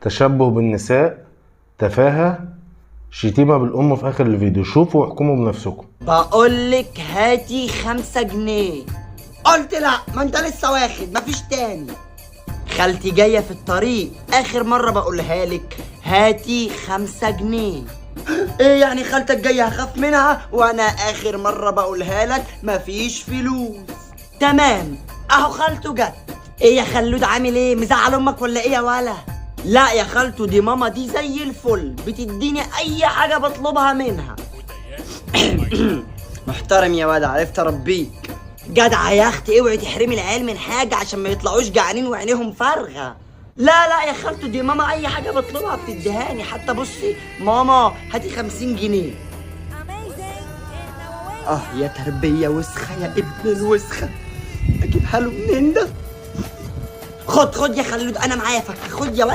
تشبه بالنساء، تفاهة، شتيمة بالأم في آخر الفيديو. شوفوا واحكموا بنفسكم. بقولك هاتي 5 جنيه. قلت لا، ما انت لسه واخد، مفيش تاني. خالتي جاية في الطريق، آخر مرة بقولها لك هاتي 5 جنيه. ايه يعني خالتك جاية هخاف منها وانا آخر مرة بقولها لك مفيش فلوس؟ تمام، اهو خالته جت. ايه يا خلود عامل ايه؟ مزعل امك ولا ايه يا ولا؟ لا يا خالته، دي ماما دي زي الفل، بتديني اي حاجة بطلبها منها. محترم يا واد، عرفت اربيك. جدع يا اختي، اوعي تحرمي العيال من حاجه عشان ما يطلعوش جعانين وعينيهم فارغه. لا يا خالته، دي ماما اي حاجه بطلبها بتديهاني. حتى بصي ماما هاتي 50 جنيه. يا تربيه وسخه يا ابن الوسخه، اجيبها له منين ده؟ خد يا خلود، انا معايا فك، خد يا ولد.